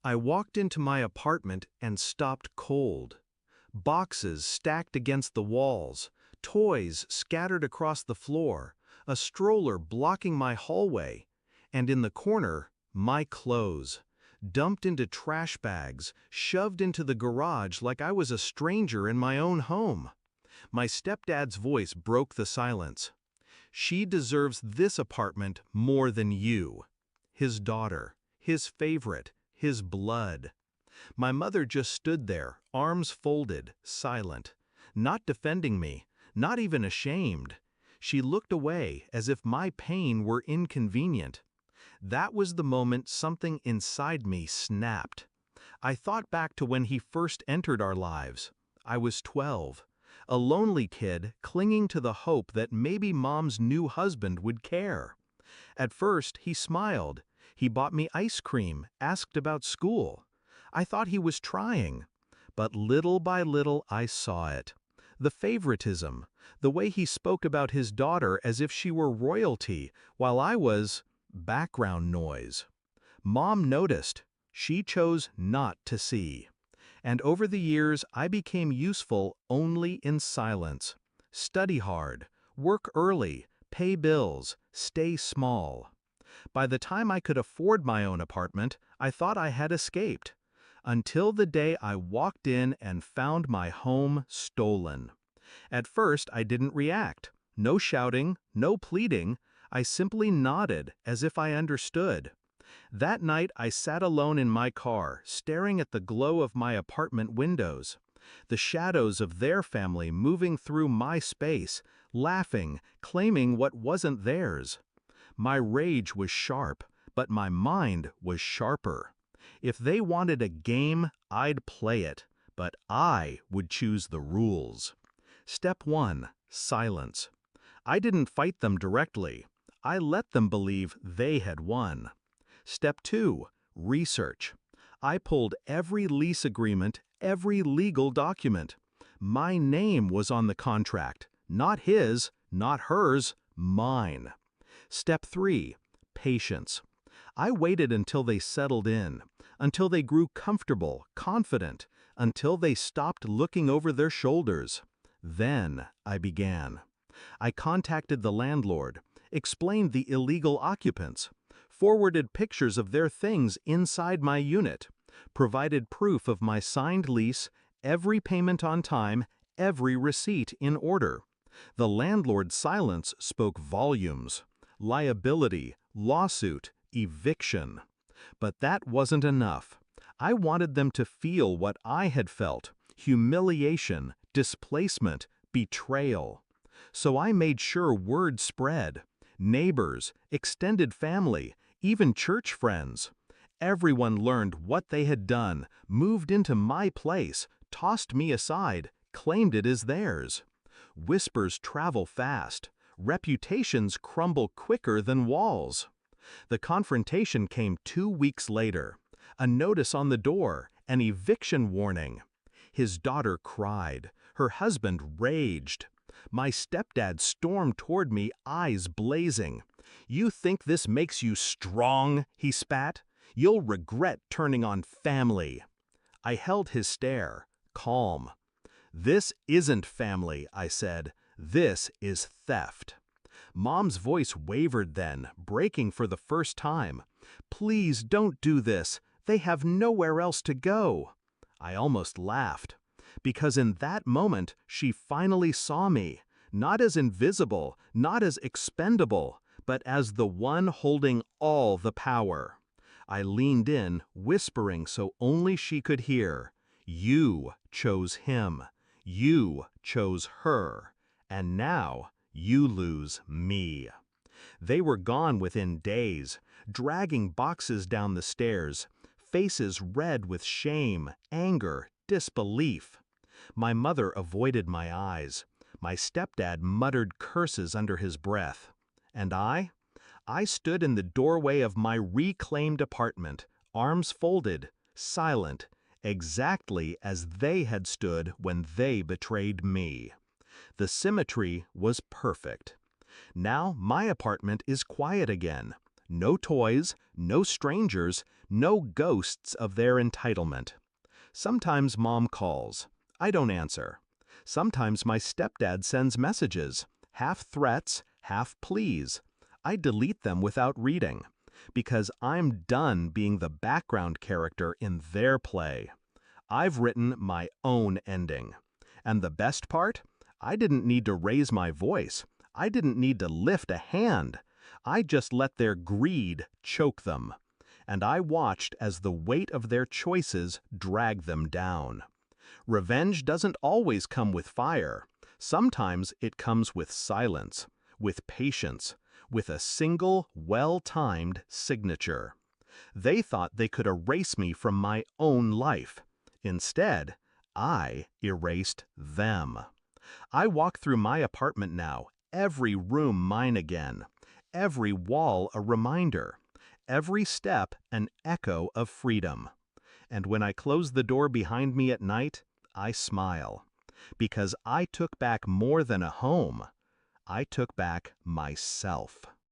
I walked into my apartment and stopped cold. Boxes stacked against the walls, toys scattered across the floor, a stroller blocking my hallway, and in the corner, my clothes, dumped into trash bags, shoved into the garage like I was a stranger in my own home. My stepdad's voice broke the silence. "She deserves this apartment more than you." His daughter, his favorite, his blood. My mother just stood there, arms folded, silent, not defending me, not even ashamed. She looked away as if my pain were inconvenient. That was the moment something inside me snapped. I thought back to when he first entered our lives. I was 12, a lonely kid clinging to the hope that maybe Mom's new husband would care. At first, he smiled. He bought me ice cream, asked about school. I thought he was trying. But little by little I saw it. The favoritism, the way he spoke about his daughter as if she were royalty, while I was background noise. Mom noticed. She chose not to see. And over the years, I became useful only in silence. Study hard, work early, pay bills, stay small. By the time I could afford my own apartment, I thought I had escaped. Until the day I walked in and found my home stolen. At first, I didn't react. No shouting, no pleading. I simply nodded as if I understood. That night, I sat alone in my car, staring at the glow of my apartment windows. The shadows of their family moving through my space, laughing, claiming what wasn't theirs. My rage was sharp, but my mind was sharper. If they wanted a game, I'd play it, but I would choose the rules. Step 1. Silence. I didn't fight them directly. I let them believe they had won. Step 2. Research. I pulled every lease agreement, every legal document. My name was on the contract, not his, not hers, mine. Step 3. Patience. I waited until they settled in, until they grew comfortable, confident, until they stopped looking over their shoulders. Then I began. I contacted the landlord, explained the illegal occupants, forwarded pictures of their things inside my unit, provided proof of my signed lease, every payment on time, every receipt in order. The landlord's silence spoke volumes. Liability, lawsuit, eviction. But that wasn't enough. I wanted them to feel what I had felt: humiliation, displacement, betrayal. So I made sure word spread. Neighbors, extended family, even church friends. Everyone learned what they had done, moved into my place, tossed me aside, claimed it as theirs. Whispers travel fast. Reputations crumble quicker than walls. The confrontation came 2 weeks later. A notice on the door, an eviction warning. His daughter cried. Her husband raged. My stepdad stormed toward me, eyes blazing. "You think this makes you strong?" he spat. "You'll regret turning on family." I held his stare, calm. "This isn't family," I said. "This is theft." Mom's voice wavered then, breaking for the first time. "Please don't do this. They have nowhere else to go." I almost laughed. Because in that moment, she finally saw me, not as invisible, not as expendable, but as the one holding all the power. I leaned in, whispering so only she could hear. "You chose him. You chose her. And now you lose me." They were gone within days, dragging boxes down the stairs, faces red with shame, anger, disbelief. My mother avoided my eyes. My stepdad muttered curses under his breath. And I stood in the doorway of my reclaimed apartment, arms folded, silent, exactly as they had stood when they betrayed me. The symmetry was perfect. Now my apartment is quiet again. No toys, no strangers, no ghosts of their entitlement. Sometimes Mom calls. I don't answer. Sometimes my stepdad sends messages, half threats, half pleas. I delete them without reading, because I'm done being the background character in their play. I've written my own ending. And the best part? I didn't need to raise my voice. I didn't need to lift a hand. I just let their greed choke them. And I watched as the weight of their choices dragged them down. Revenge doesn't always come with fire. Sometimes it comes with silence, with patience, with a single, well-timed signature. They thought they could erase me from my own life. Instead, I erased them. I walk through my apartment now, every room mine again, every wall a reminder, every step an echo of freedom. And when I close the door behind me at night, I smile, because I took back more than a home. I took back myself.